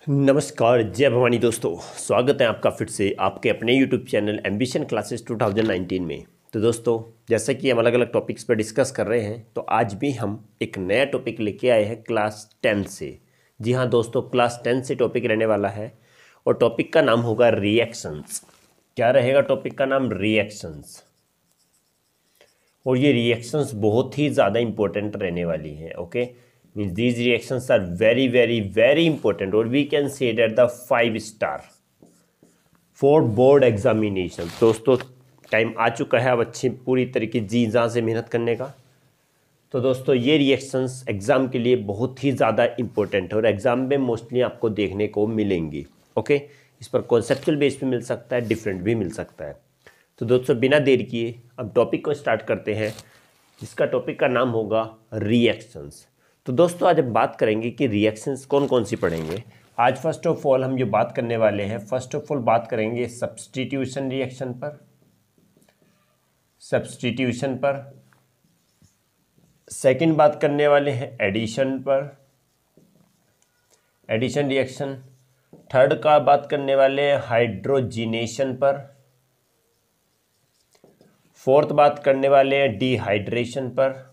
नमस्कार, जय भवानी दोस्तों। स्वागत है आपका फिर से आपके अपने YouTube चैनल एम्बिशन क्लासेस 2019 में। तो दोस्तों, जैसा कि हम अलग अलग टॉपिक्स पर डिस्कस कर रहे हैं, तो आज भी हम एक नया टॉपिक लेके आए हैं क्लास 10 से। जी हाँ दोस्तों, क्लास 10 से टॉपिक रहने वाला है और टॉपिक का नाम होगा रिएक्शंस। क्या रहेगा टॉपिक का नाम? रिएक्शंस। और ये रिएक्शंस बहुत ही ज़्यादा इंपॉर्टेंट रहने वाली हैं। Okay, means these reactions are very very very important और we can say that the 5 star for board examination. दोस्तों, टाइम आ चुका है अब अच्छी पूरी तरीके जी जान से मेहनत करने का। तो दोस्तों, ये रिएक्शंस एग्ज़ाम के लिए बहुत ही ज़्यादा इंपॉर्टेंट है और एग्ज़ाम में मोस्टली आपको देखने को मिलेंगी। ओके, इस पर कॉन्सेप्चुअल बेस पे मिल सकता है, डिफरेंट भी मिल सकता है। तो दोस्तों, बिना देर किए अब टॉपिक को स्टार्ट करते हैं, जिसका टॉपिक का नाम होगा रिएक्शंस। तो दोस्तों, आज हम बात करेंगे कि रिएक्शंस कौन कौन सी पढ़ेंगे। आज फर्स्ट ऑफ ऑल हम जो बात करने वाले हैं, फर्स्ट ऑफ ऑल बात करेंगे सब्स्टिट्यूशन रिएक्शन पर। सब्स्टिट्यूशन पर सेकंड बात करने वाले हैं एडिशन पर, एडिशन रिएक्शन। थर्ड का बात करने वाले हैं हाइड्रोजिनेशन पर। फोर्थ बात करने वाले हैं डिहाइड्रेशन पर।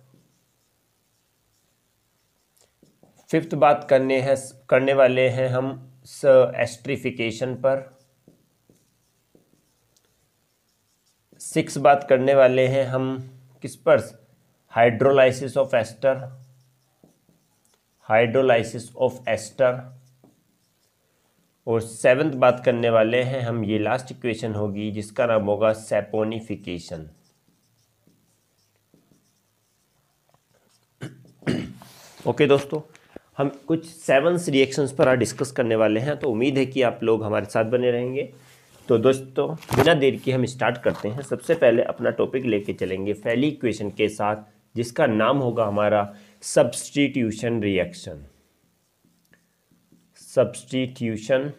फिफ्थ बात करने वाले हैं हम एस्ट्रिफिकेशन पर। सिक्स बात करने वाले हैं हम किस पर? Hydrolysis of ester, hydrolysis of ester. और सेवंथ बात करने वाले हैं हम, ये लास्ट इक्वेशन होगी जिसका नाम होगा सैपोनिफिकेशन। ओके दोस्तों, हम कुछ 7 रिएक्शंस पर आज डिस्कस करने वाले हैं, तो उम्मीद है कि आप लोग हमारे साथ बने रहेंगे। तो दोस्तों, बिना देर के हम स्टार्ट करते हैं। सबसे पहले अपना टॉपिक लेके चलेंगे पहली इक्वेशन के साथ, जिसका नाम होगा हमारा substitution reaction. Substitution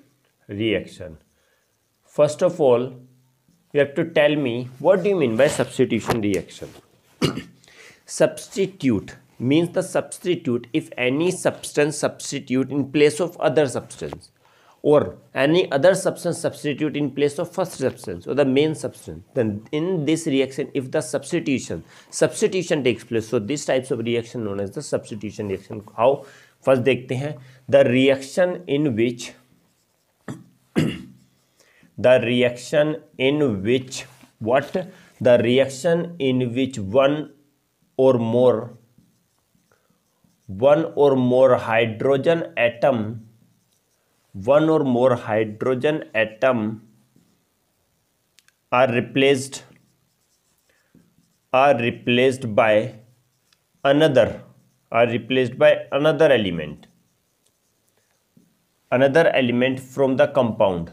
reaction. First of all you have to tell me what do you mean by substitution reaction. Substitute means the substitute if any substance substitute in place of other substance, or any other substance substitute in place of first substance or the main substance. Then in this reaction, if the substitution takes place, so this types of reaction known as the substitution reaction. How? First देखते हैं the reaction in which the reaction in which what the reaction in which one or more hydrogen atom are replaced by another element from the compound.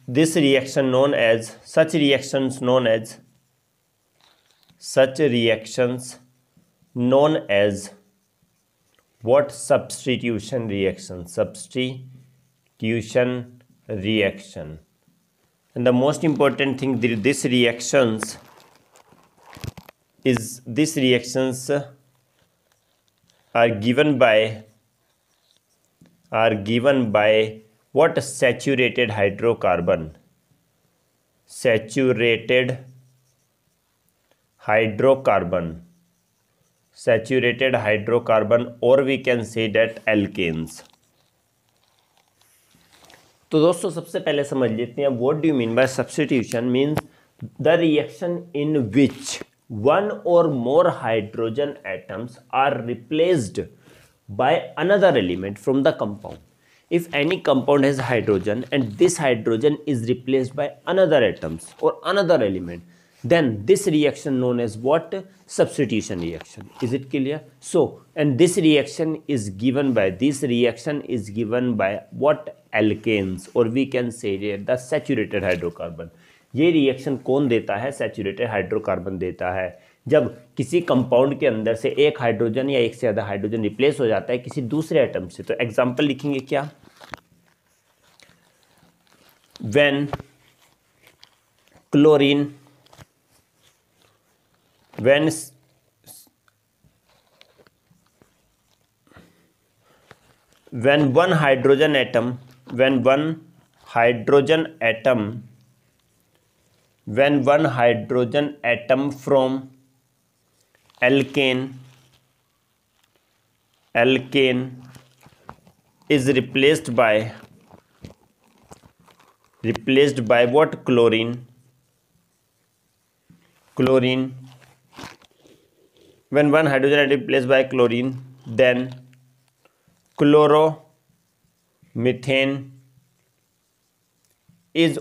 Such reactions known as what? Substitution reaction. And the most important thing, these reactions are given by what? Saturated hydrocarbon, or we can say that alkanes. तो दोस्तों, सबसे पहले समझ लेते हैं what do you mean by substitution. Means the reaction in which one or more hydrogen atoms are replaced by another element from the compound. If any compound has hydrogen and this hydrogen is replaced by another atoms or another element, then this reaction known as what? Substitution reaction. Is it clear? So, and this reaction is given by what? Alkanes, or we can say the saturated hydrocarbon. ये reaction कौन देता है? Saturated hydrocarbon देता है। जब किसी compound के अंदर से एक हाइड्रोजन या एक से ज़्यादा हाइड्रोजन रिप्लेस हो जाता है किसी दूसरे एटम से, तो एग्जांपल लिखेंगे क्या? When chlorine when one hydrogen atom when one hydrogen atom from alkane is replaced by what? Chlorine. When one hydrogen atom is replaced by chlorine, then chloromethane is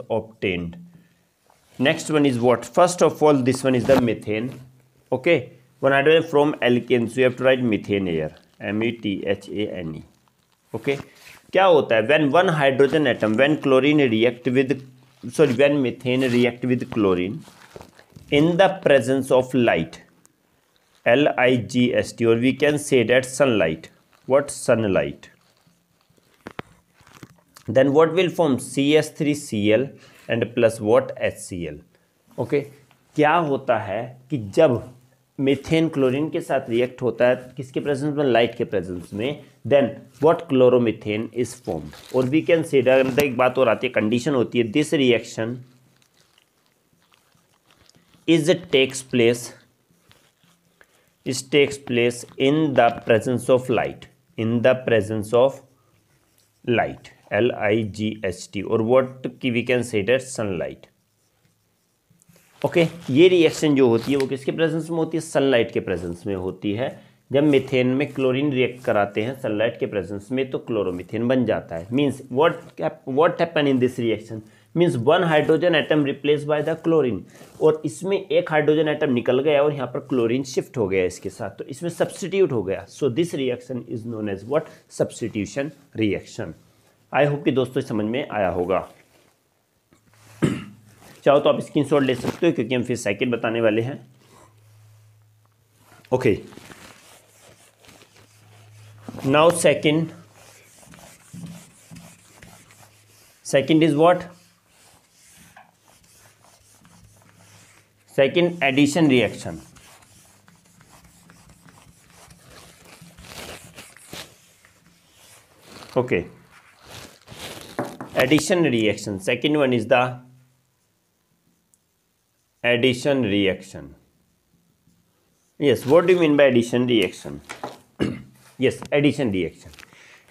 obtained. Next one is what? First of all, this one is the methane. Okay, one hydrogen from alkane, so you have to write methane here, methane. Okay, क्या होता है? when methane react with chlorine in the presence of light, LIGST, or we can say that sunlight. What? Sunlight. Then what will form? CH3Cl and plus what? HCl. Okay, क्या होता है कि जब methane chlorine के साथ react होता है किसके प्रेजेंस में? लाइट के प्रेजेंस में, then what? Chloromethane is formed. और वी कैन से एक बात और आती है, कंडीशन होती है, this reaction takes place in the presence of light, LIGHT, और what we can say that sunlight. Okay, ये रिएक्शन जो होती है वो किसके प्रेजेंस में होती है? सनलाइट के प्रेजेंस में होती है. जब मीथेन में क्लोरीन रिएक्ट कराते हैं सनलाइट के प्रेजेंस में तो क्लोरोमीथेन बन जाता है. Means what happen in this reaction? Means one hydrogen atom replace by the chlorine, और इसमें एक हाइड्रोजन एटम निकल गया और यहाँ पर क्लोरीन शिफ्ट हो गया इसके साथ, तो इसमें सब्स्टिट्यूट हो गया. So this reaction is known as what? Substitution reaction. I hope कि दोस्तों समझ में आया होगा. चाहो तो आप स्क्रीनशॉट ले सकते हो क्योंकि हम फिर सेकंड बताने वाले हैं. Okay, now second is what? Second addition reaction. Okay, addition reaction. Second one is the addition reaction. Yes, what do you mean by addition reaction? Yes, addition reaction.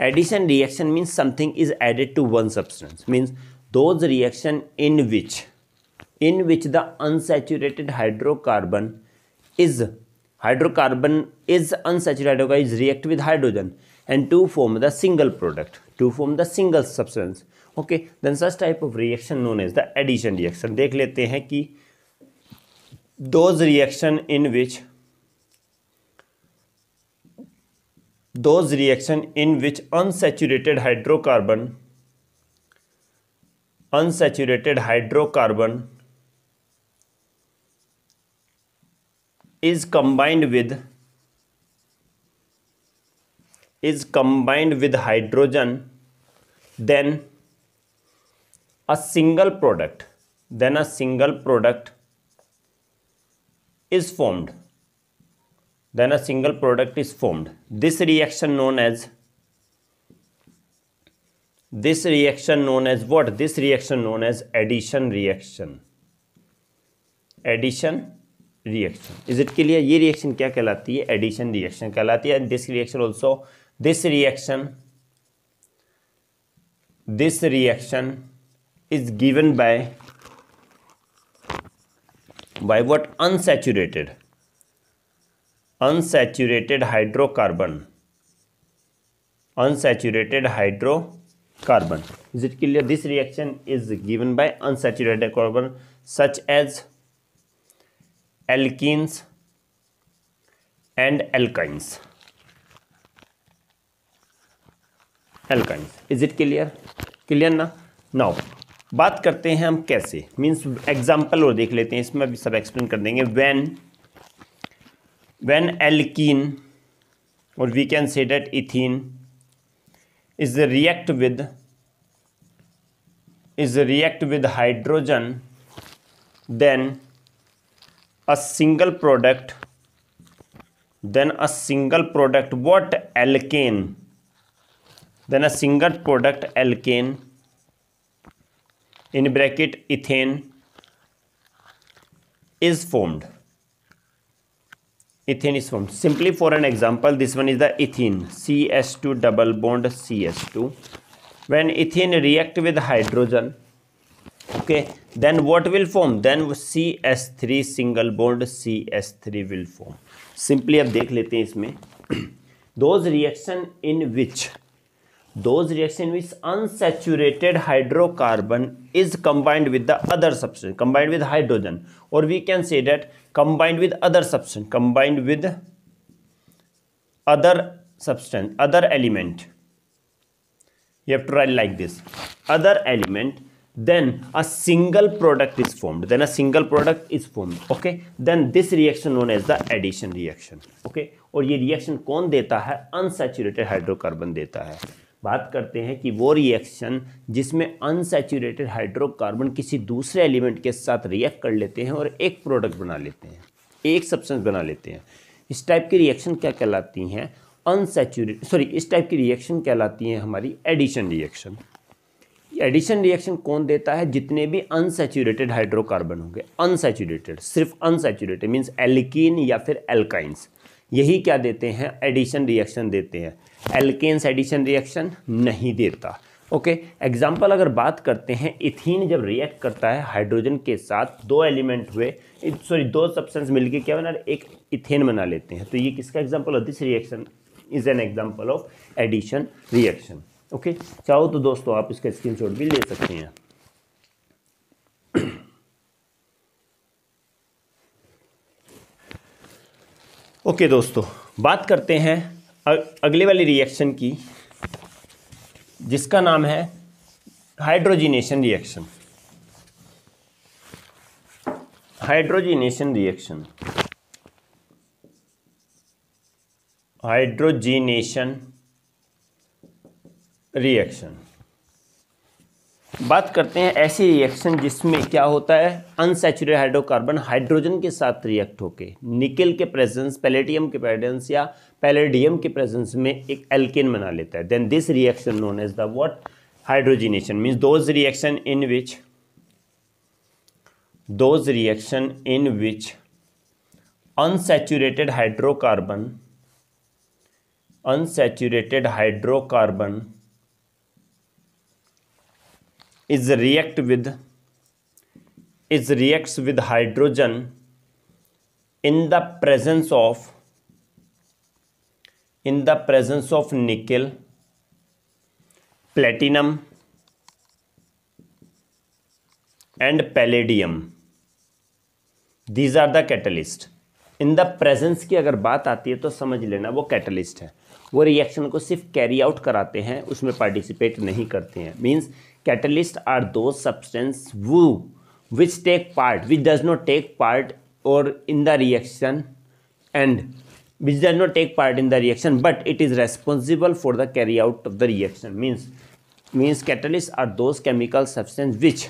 Addition reaction means something is added to one substance. Means those reaction in which the unsaturated hydrocarbon is unsaturated, is react with hydrogen and to form the single product, to form the single substance. Okay, then such type of reaction known as the addition reaction. देख लेते हैं कि those reaction in which unsaturated hydrocarbon is combined with hydrogen, then a single product is formed. This reaction known as what? This reaction known as addition reaction. Is it clear? ये reaction क्या कहलाती है? Addition reaction कहलाती है. This reaction is given by what? Unsaturated hydrocarbon. Is it clear? This reaction is given by unsaturated carbon such as alkenes and alkynes. Is it clear? ना? Now बात करते हैं हम कैसे, मीन्स एग्जाम्पल और देख लेते हैं, इसमें भी सब एक्सप्लेन कर देंगे. when alkene, or we can say that ethene, is react with hydrogen, then a single product then a single product, what alkane, then a single product alkane in bracket ethane is formed. Ethane is formed. Simply for an example, this one is the ethene, CH2 double bond CH2. When ethene react with hydrogen, okay, then what will form? Then CH3 single bond CH3 will form. Simply अब देख लेते हैं इसमें those reaction in which unsaturated hydrocarbon is combined with the other substance, combined with hydrogen, or we can say that combined with other substance, combined with other substance, other element. You have to write like this, other element, then a single product is formed, then a single product is formed, okay. Then this reaction known as the addition reaction, okay. और ये reaction कौन देता है? Unsaturated hydrocarbon देता है। बात करते हैं कि वो रिएक्शन जिसमें अनसैचुरेटेड हाइड्रोकार्बन किसी दूसरे एलिमेंट के साथ रिएक्ट कर लेते हैं और एक प्रोडक्ट बना लेते हैं, एक सब्सटेंस बना लेते हैं। इस टाइप की रिएक्शन क्या कहलाती हैं? इस टाइप की रिएक्शन कहलाती हैं हमारी एडिशन रिएक्शन। एडिशन रिएक्शन कौन देता है? जितने भी अनसैचुरेटेड हाइड्रोकार्बन होंगे, अनसैचुरेटेड, सिर्फ अनसैचुरेटेड मीन्स एल्कीन या फिर एल्काइंस, यही क्या देते हैं? एडिशन रिएक्शन देते हैं। एल्केन्स एडिशन रिएक्शन नहीं देता, ओके। एग्जाम्पल अगर बात करते हैं, इथीन जब रिएक्ट करता है हाइड्रोजन के साथ, दो एलिमेंट हुए, दो सब्सटेंस मिलके क्या बना, एक इथेन बना लेते हैं, तो ये किसका एग्जाम्पल है? This reaction is an example of addition reaction, okay. चाहो तो दोस्तों आप इसका स्क्रीनशॉट भी ले सकते हैं। ओके दोस्तों, बात करते हैं अगले वाली रिएक्शन की, जिसका नाम है hydrogenation reaction. Hydrogenation reaction, hydrogenation reaction. बात करते हैं ऐसी रिएक्शन जिसमें क्या होता है? अनसैचुरेटेड हाइड्रोकार्बन हाइड्रोजन के साथ रिएक्ट होके निकल के प्रेजेंस, पैलेडियम के प्रेजेंस या पैलेडियम के प्रेजेंस में एक एल्केन बना लेता है। Then this reaction known as the what? Hydrogenation means those reaction in which unsaturated hydrocarbon reacts with hydrogen in the presence of nickel, platinum and palladium. These are the catalyst. In the presence की अगर बात आती है तो समझ लेना वो catalyst है। वो रिएक्शन को सिर्फ कैरी आउट कराते हैं, उसमें पार्टिसिपेट नहीं करते हैं। मीन्स कैटलिस्ट आर दो substance which does not take part in the reaction but it is responsible for the carry out of the reaction. Means catalysts are those chemical substance which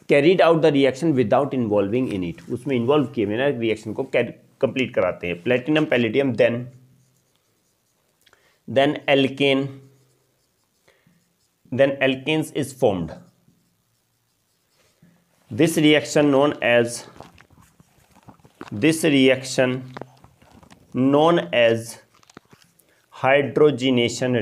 carried out the reaction without involving in it. उसमें involve किए बिना reaction को complete कराते हैं। Platinum, palladium, then alkanes is formed. This reaction known as hydrogenation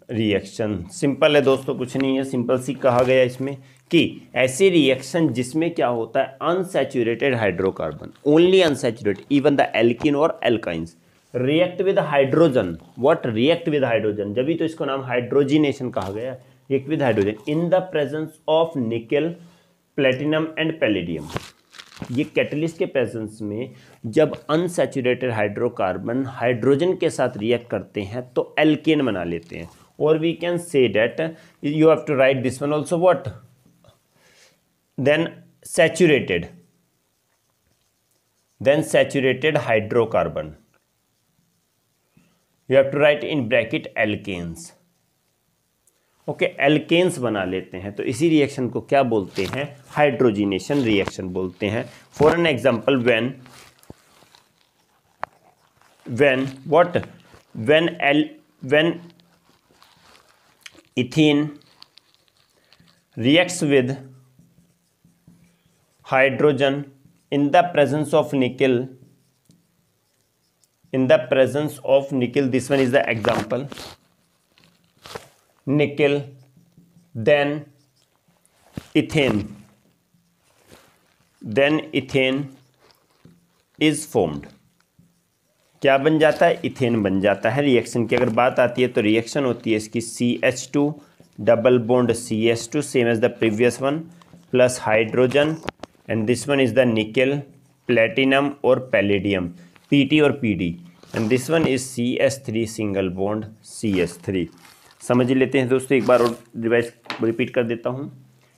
reaction simple है दोस्तों, कुछ नहीं है, सिंपल सी कहा गया इसमें कि ऐसी रिएक्शन जिसमें क्या होता है? Unsaturated hydrocarbon, only unsaturated, even the alkene और alkynes react with hydrogen. What? React with hydrogen, जब भी तो इसको नाम हाइड्रोजिनेशन कहा गया। React with hydrogen in the presence of nickel, platinum and palladium. ये कैटलिस्ट के प्रेजेंस में जब अनसैचुरेटेड हाइड्रोकार्बन हाइड्रोजन के साथ रिएक्ट करते हैं तो एल्केन बना लेते हैं। और we can say that you have to write this one also, what? Then saturated hydrocarbon, you have to write in bracket alkanes, okay, alkanes बना लेते हैं। तो इसी रिएक्शन को क्या बोलते हैं? हाइड्रोजिनेशन रिएक्शन बोलते हैं। For an example, when ethene reacts with hydrogen in the presence of nickel, this one is the example, nickel, then ethane is formed। क्या बन जाता है? इथेन बन जाता है। रिएक्शन की अगर बात आती है तो रिएक्शन होती है इसकी CH2 double bond CH2 same as the previous one plus hydrogen, and this one is the nickel, platinum और पैलेडियम, PT और PD, and this one is CH3 single bond CH3। समझ लेते हैं दोस्तों, एक बार और रिपीट कर देता हूँ।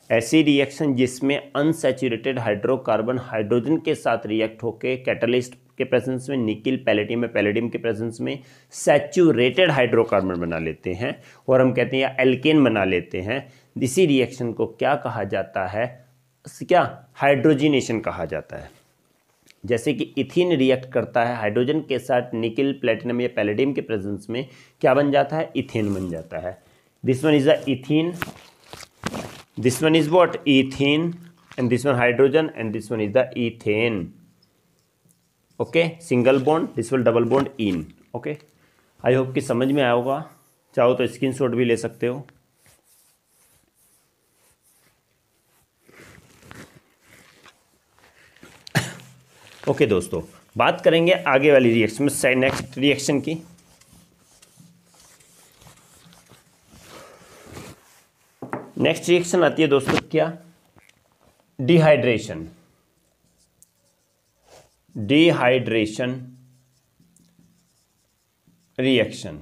ऐसी रिएक्शन जिसमें अनसैचुरेटेड हाइड्रोकार्बन हाइड्रोजन के साथ रिएक्ट होकर कैटलिस्ट के प्रेजेंस में निकिल, पैलेडियम के प्रेजेंस में सैचुरेटेड हाइड्रोकार्बन बना लेते हैं और हम कहते हैं या एल्केन बना लेते हैं। इसी रिएक्शन को क्या कहा जाता है? क्या? हाइड्रोजिनेशन कहा जाता है। जैसे कि इथीन रिएक्ट करता है हाइड्रोजन के साथ निकिल, प्लेटिनम या पैलेडियम के प्रेजेंस में, क्या बन जाता है? इथेन बन जाता है। This one is the ethene, this one is what? Ethene, and this one hydrogen, and this one is the ethane. Okay, single bond, this will double bond in. Okay, I hope कि समझ में आया होगा। चाहो तो screenshot भी ले सकते हो। ओके दोस्तों, बात करेंगे आगे वाली रिएक्शन में, नेक्स्ट रिएक्शन की। नेक्स्ट रिएक्शन आती है दोस्तों क्या? डिहाइड्रेशन। Dehydration reaction.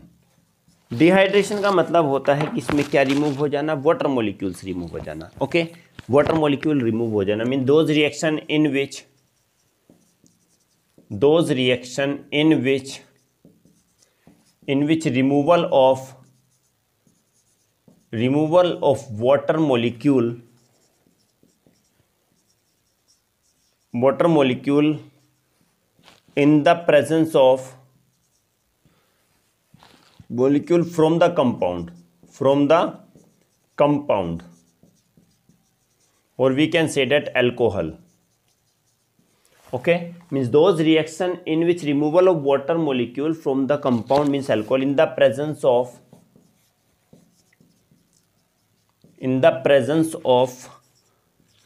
डिहाइड्रेशन का मतलब होता है कि इसमें क्या रिमूव हो जाना? वाटर मॉलिक्यूल्स रिमूव हो जाना। ओके, वाटर मॉलिक्यूल रिमूव हो जाना mean those reaction in which removal of water molecule in the presence of molecule from the compound, or we can say that alcohol. Okay, means those reaction in which removal of water molecule from the compound means alcohol in the presence of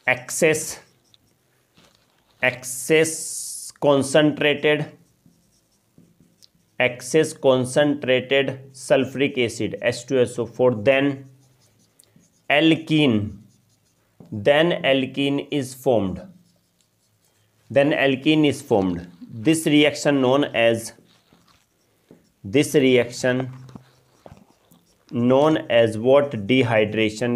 excess concentrated sulfuric acid H2SO4, then alkene is formed. This reaction known as what? Dehydration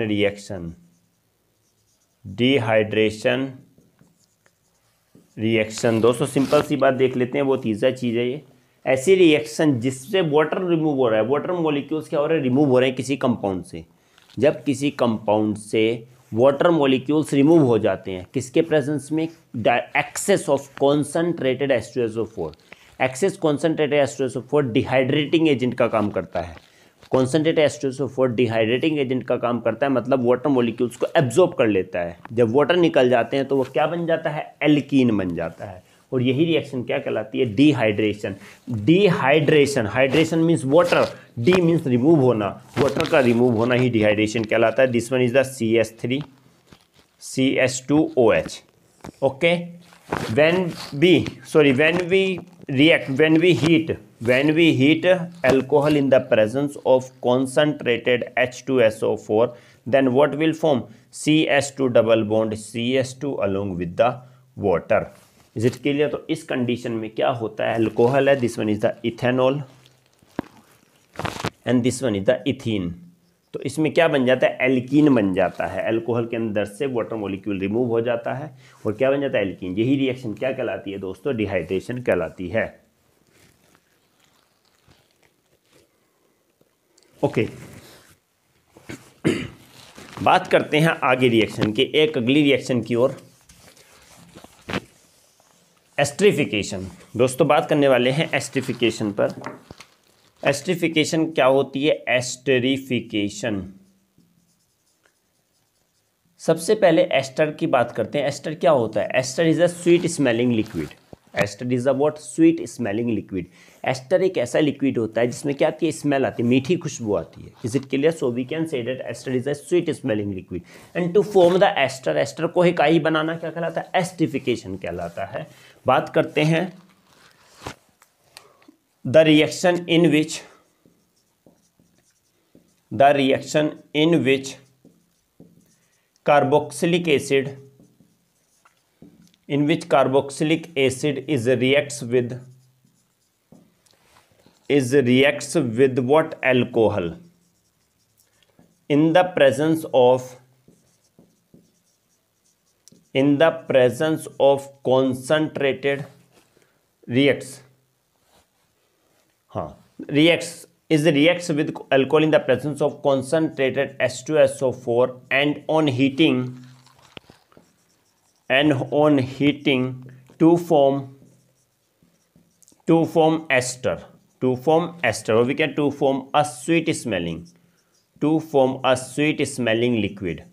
reaction दोस्तों simple सी बात देख लेते हैं, बहुत easy चीज़ है ये। ऐसी reaction जिससे वाटर रिमूव हो रहा है, वाटर मॉलिक्यूल्स क्या हो रहे हैं? रिमूव हो रहे हैं किसी कंपाउंड से। जब किसी कंपाउंड से वाटर मॉलिक्यूल्स रिमूव हो जाते हैं, किसके प्रेजेंस में? Excess of concentrated H2SO4। Excess concentrated H2SO4 dehydrating agent का काम करता है। कॉन्सनट्रेटेड H2SO4 डिहाइड्रेटिंग एजेंट का काम करता है, मतलब वाटर मॉलिक्यूल्स को एब्जॉर्ब कर लेता है। जब वाटर निकल जाते हैं तो वो क्या बन जाता है? एल्कीन बन जाता है। और यही रिएक्शन क्या कहलाती है? Dehydration. Hydration means water, D means remove होना, वाटर का रिमूव होना ही डिहाइड्रेशन कहलाता है। This one is the CH3 CH2OH। Okay, when we heat alcohol in the presence of concentrated H2SO4, then what will form? CH2 double bond CH2 along with the water. Is it clear? तो इस condition में क्या होता है? Alcohol है, this one is the ethanol and this one is the ethene. तो इसमें क्या बन जाता है? एल्कीन बन जाता है। अल्कोहल के अंदर से वाटर मॉलिक्यूल रिमूव हो जाता है और क्या बन जाता है? एल्कीन। यही रिएक्शन क्या कहलाती है दोस्तों? डिहाइड्रेशन कहलाती है। ओके, बात करते हैं आगे रिएक्शन के, एक अगली रिएक्शन की ओर, एस्टरिफिकेशन। दोस्तों बात करने वाले हैं एस्टरिफिकेशन पर। एस्टरिफिकेशन क्या होती है? एस्टरिफिकेशन, सबसे पहले एस्टर की बात करते हैं। एस्टर क्या होता है? Ester is a sweet smelling liquid. Ester is a what? Sweet smelling liquid. Ester एक ऐसा लिक्विड होता है जिसमें क्या आती है? स्मेल आती है, मीठी खुशबू आती है। Is it clear? So we can say that ester is a sweet smelling liquid. And to form the ester, ester को इकाई बनाना क्या कहलाता है? एस्टरिफिकेशन कहलाता है। बात करते हैं the reaction in which carboxylic acid reacts with what alcohol in the presence of concentrated reacts with alcohol in the presence of concentrated H2SO4 and on heating to form ester, or we can to form a sweet smelling liquid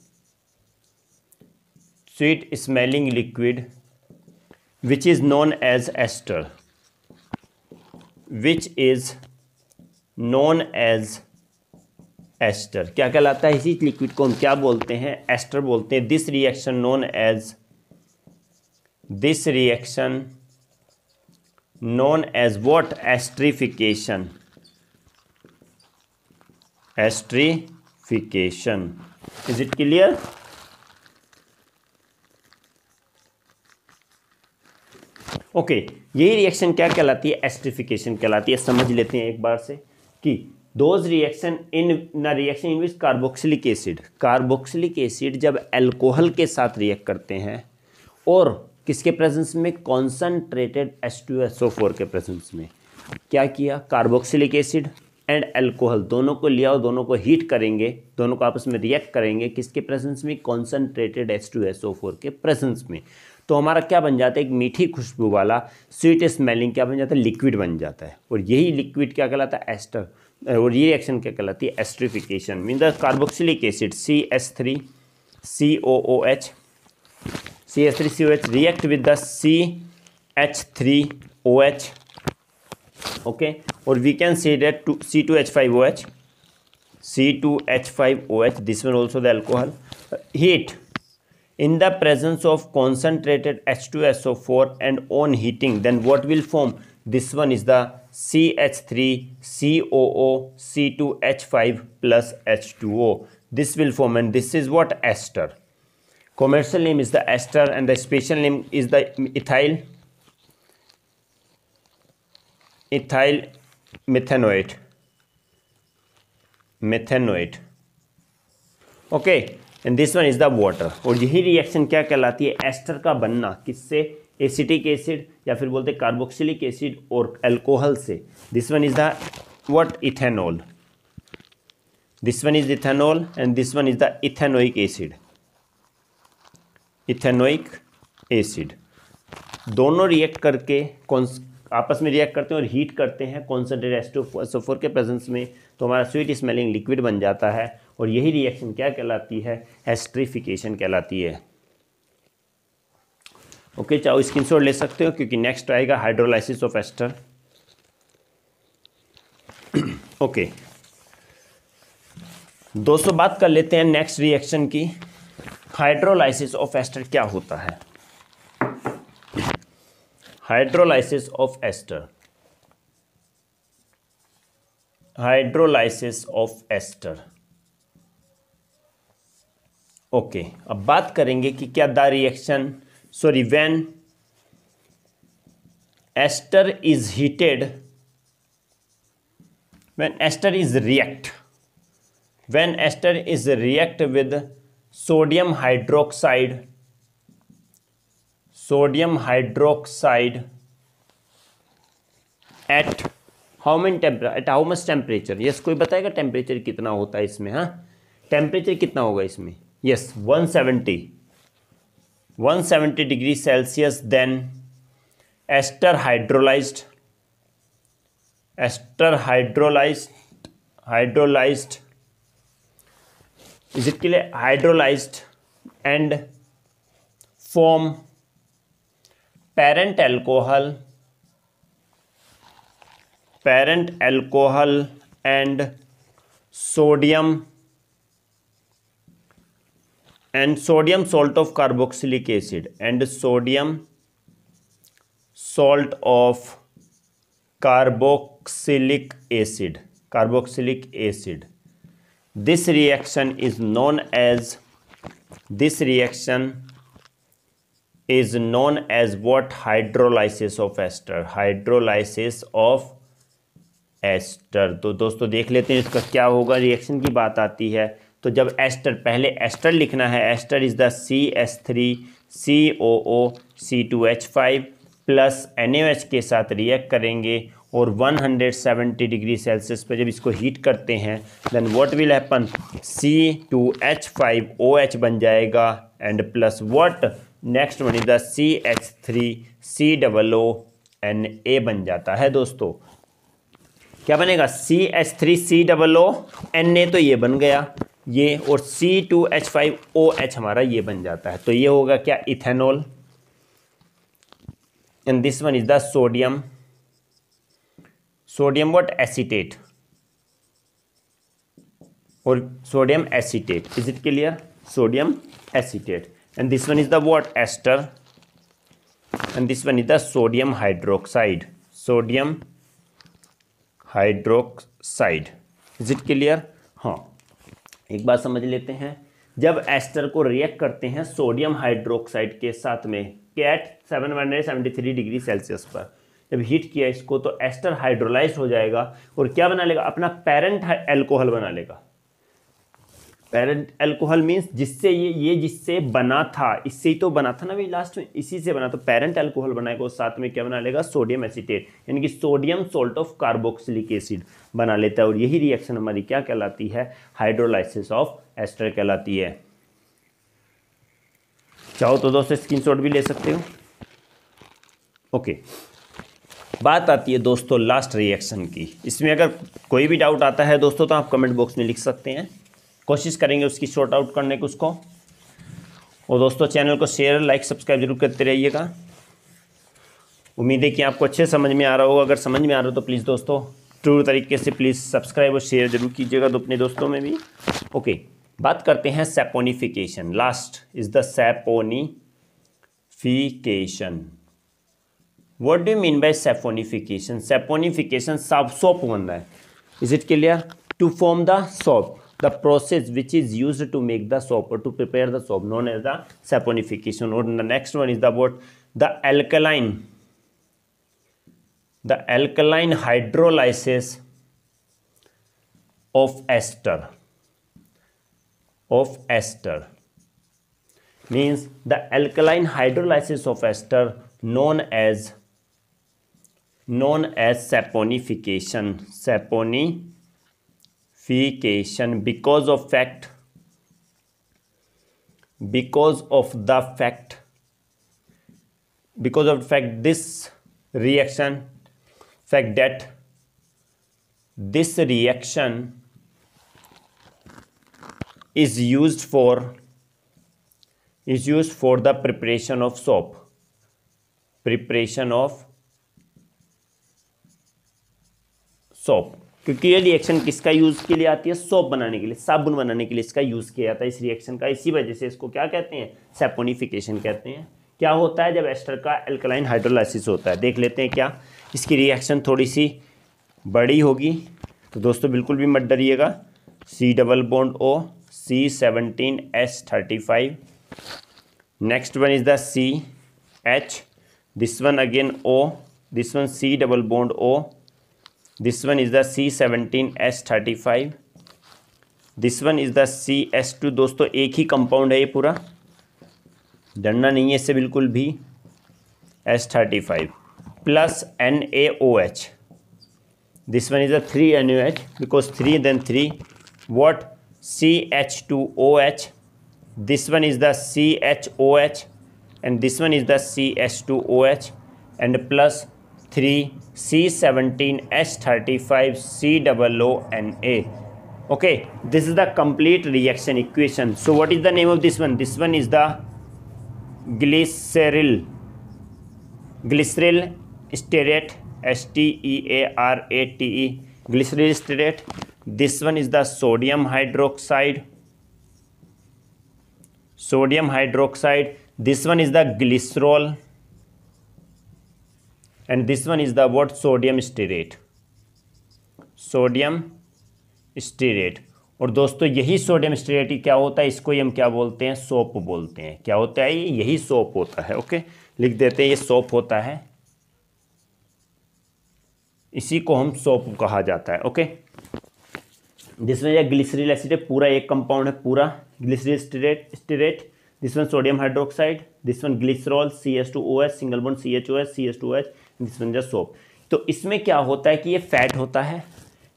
which is known as ester, क्या कहलाता है? इसी liquid को हम क्या बोलते हैं? Ester बोलते हैं। This reaction known as what? Esterification. Is it clear? Okay, यही रिएक्शन क्या कहलाती है? एस्टरिफिकेशन कहलाती है। समझ लेते हैं एक बार से कि those reaction in which carboxylic acid जब अल्कोहल के साथ रिएक्ट करते हैं और किसके प्रेजेंस में? कॉन्सनट्रेटेड H2SO4 के प्रेजेंस में। क्या किया? कार्बोक्सिलिक एसिड एंड अल्कोहल दोनों को लिया और दोनों को हीट करेंगे, दोनों को आपस में रिएक्ट करेंगे। किसके प्रेजेंस में? कॉन्सनट्रेटेड H2SO4 के प्रेजेंस में। तो हमारा क्या बन जाता है? एक मीठी खुशबू वाला स्वीट स्मेलिंग क्या बन जाता है? लिक्विड बन जाता है। और यही लिक्विड क्या कहलाता है? एस्टर। और ये रिएक्शन क्या कहलाती है? Esterification. Mean the carboxylic acid CH3COOH react with the CH3OH, okay, or we can say that C2H5OH, this one also the alcohol. Heat in the presence of concentrated H2SO4 and on heating, then what will form? This one is the CH3COO C2H5 plus H2O. This will form, and this is what? Ester. Commercial name is the ester and the special name is the ethyl methanoate. Okay, and this one is the water. और यही reaction क्या कहलाती है? Ester का बनना। किससे? Acetic acid या फिर बोलते कार्बोक्सिलिक एसिड और अल्कोहल से। This one is the what? Ethanol. This one is ethanol and this one is the ethanoic acid. दोनों रिएक्ट करके आपस में रिएक्ट करते हैं और हीट करते हैं कॉन्सनट्रेटेड H2SO4 के प्रेजेंस में, तो हमारा स्वीट स्मेलिंग लिक्विड बन जाता है। और यही रिएक्शन क्या कहलाती है? एस्टरिफिकेशन कहलाती है। ओके, चाहो स्क्रीनशॉट ले सकते हो क्योंकि नेक्स्ट आएगा हाइड्रोलाइसिस ऑफ एस्टर। ओके दोस्तों, बात कर लेते हैं नेक्स्ट रिएक्शन की। हाइड्रोलाइसिस ऑफ एस्टर क्या होता है? Hydrolysis of ester. ओके, अब बात करेंगे कि क्या the reaction when ester is heated, when ester is react with sodium hydroxide at how much temperature? Yes, कोई बताएगा टेम्परेचर कितना होता है इसमें? हाँ, टेम्परेचर कितना होगा इसमें, yes 170 degree Celsius, then ester hydrolysed is it clear, hydrolysed and form parent alcohol and sodium salt of carboxylic acid and sodium salt of carboxylic acid. This reaction is known as what? Hydrolysis of ester. तो दोस्तों देख लेते हैं इसका क्या होगा, reaction की बात आती है तो जब एस्टर, पहले एस्टर लिखना है, ester is the CH3COO C2H5 plus NaOH के साथ रिएक्ट करेंगे और 170 डिग्री सेल्सियस पर जब इसको हीट करते हैं then what will happen, C2H5OH बन जाएगा and plus what, next one is the CH3COO बन जाता है। दोस्तों क्या बनेगा, CH3COO तो ये बन गया ये, और C2H5OH हमारा ये बन जाता है। तो ये होगा क्या, ethanol, and this one is the sodium what, acetate, और sodium acetate, is it clear, sodium acetate, and this one is the what, ester, and this one is the sodium hydroxide, is it clear? हाँ, एक बात समझ लेते हैं, जब ester को react करते हैं सोडियम हाइड्रोक्साइड के साथ में कैट 773 डिग्री सेल्सियस पर जब हीट किया इसको तो एस्टर हाइड्रोलाइज्ड हो जाएगा और क्या बना लेगा, अपना पेरेंट एल्कोहल बना लेगा। पेरेंट एल्कोहल मीन्स जिससे ये जिससे बना था, इससे ही तो बना था ना भाई, लास्ट में इसी से बना, तो पेरेंट एल्कोहल बनाएगा और साथ में क्या बना लेगा, सोडियम एसीटेट, यानी कि sodium salt of carboxylic acid बना लेता है। और यही रिएक्शन हमारी क्या कहलाती है, हाइड्रोलाइसिस ऑफ एस्टर कहलाती है। चाहो तो दोस्तों स्क्रीनशॉट भी ले सकते हो। ओके, बात आती है दोस्तों लास्ट रिएक्शन की। इसमें अगर कोई भी डाउट आता है दोस्तों तो आप कमेंट बॉक्स में लिख सकते हैं, कोशिश करेंगे उसकी शॉर्ट आउट करने को उसको। और दोस्तों चैनल को शेयर, लाइक, सब्सक्राइब जरूर करते रहिएगा। उम्मीद है कि आपको अच्छे समझ में आ रहा होगा। अगर समझ में आ रहा हो तो प्लीज़ दोस्तों ट्रू तरीके से प्लीज़ सब्सक्राइब और शेयर जरूर कीजिएगा तो अपने दोस्तों में भी। ओके, बात करते हैं saponification. Last is the saponification. What do you mean by saponification? Saponification soap बनना है, is it clear, to form the soap, the process which is used to make the soap or to prepare the soap known as the saponification. Or the next one is the what, the alkaline hydrolysis of ester means the alkaline hydrolysis of ester known as saponification because of the fact this reaction is used for the preparation of soap, क्योंकि ये reaction किसका use के लिए आती है, soap बनाने के लिए, साबुन बनाने के लिए इसका यूज़ किया जाता है इस रिएक्शन का। इसी वजह से इसको क्या कहते हैं, सैपोनिफिकेशन कहते हैं। क्या होता है जब एस्टर का एल्कलाइन हाइड्रोलाइसिस होता है, देख लेते हैं क्या। इसकी रिएक्शन थोड़ी सी बड़ी होगी तो दोस्तों बिल्कुल भी मत डरिएगा। C+O C17H35, next one is the CH, this one again O, this one C+O, this one is the C17H35, this one is the CH2। दोस्तों एक ही कंपाउंड है ये पूरा, डरना नहीं है इससे बिल्कुल भी। H35 plus NaOH, this one is the 3 NaOH because 3 then 3 what CH2OH, this one is the CHOH, and this one is the CH2OH, and plus 3 C17H35COONA. Okay, this is the complete reaction equation. So what is the name of this one? This one is the glyceryl stearate, STEARATE, glyceryl stearate. This one is the sodium hydroxide. This one is the glycerol, and this one is the what? Sodium stearate. और दोस्तों यही sodium stearate क्या होता है, इसको हम क्या बोलते हैं? सोप बोलते हैं। क्या होता है ये? यही सोप होता है। ओके, लिख देते हैं ये सोप होता है, इसी को हम सोप कहा जाता है। ओके, जिसमें यह ग्लिसरील एसिड पूरा एक कंपाउंड है, पूरा glyceryl stearate, this one sodium hydroxide, this one glycerol, CH2OH, single bond CHOH, CH2OH, this one just soap. तो इसमें क्या होता है कि ये फैट होता है।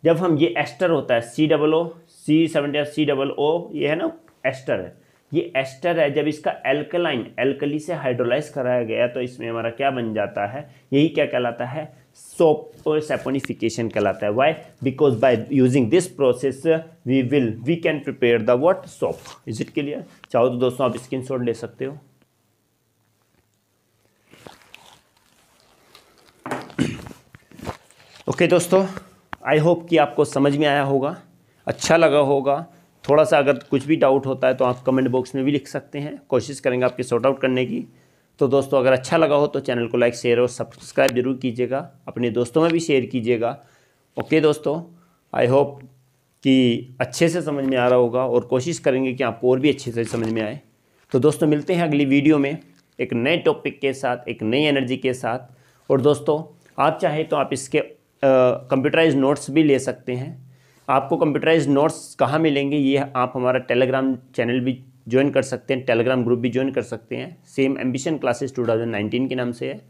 जब हम ये एस्टर होता है COO, C70COO, ये है ना एस्टर है, ये एस्टर है। जब इसका एल्कली से हाइड्रोलाइज कराया गया तो इसमें हमारा क्या बन जाता है? यही क्या कहलाता है? सोप सैपोनिफिकेशन कहलाता है। Why? Because by using this process we can prepare the what? Soap. Is it clear? चाहो तो दोस्तों आप स्क्रीनशॉट ले सकते हो। ओके दोस्तों, आई होप कि आपको समझ में आया होगा, अच्छा लगा होगा। थोड़ा सा अगर कुछ भी डाउट होता है तो आप कमेंट बॉक्स में भी लिख सकते हैं, कोशिश करेंगे आपकी सॉर्ट आउट करने की। तो दोस्तों अगर अच्छा लगा हो तो चैनल को लाइक, शेयर और सब्सक्राइब जरूर कीजिएगा, अपने दोस्तों में भी शेयर कीजिएगा। ओके दोस्तों, आई होप कि अच्छे से समझ में आ रहा होगा और कोशिश करेंगे कि आपको और भी अच्छे से समझ में आए। तो दोस्तों मिलते हैं अगली वीडियो में एक नए टॉपिक के साथ, एक नई एनर्जी के साथ। और दोस्तों आप चाहें तो आप इसके कंप्यूटराइज नोट्स भी ले सकते हैं। आपको कंप्यूटराइज नोट्स कहाँ मिलेंगे? ये आप हमारा टेलीग्राम चैनल भी ज्वाइन कर सकते हैं, टेलीग्राम ग्रुप भी ज्वाइन कर सकते हैं, सेम एम्बिशन क्लासेस 2019 के नाम से है।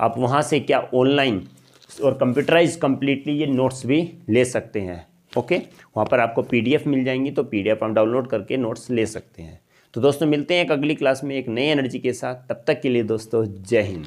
आप वहाँ से क्या ऑनलाइन और कंप्यूटराइज कम्प्लीटली ये नोट्स भी ले सकते हैं। ओके, वहाँ पर आपको PDF मिल जाएंगी, तो PDF आप डाउनलोड करके नोट्स ले सकते हैं। तो दोस्तों मिलते हैं एक अगली क्लास में एक नई एनर्जी के साथ। तब तक के लिए दोस्तों जय हिंद।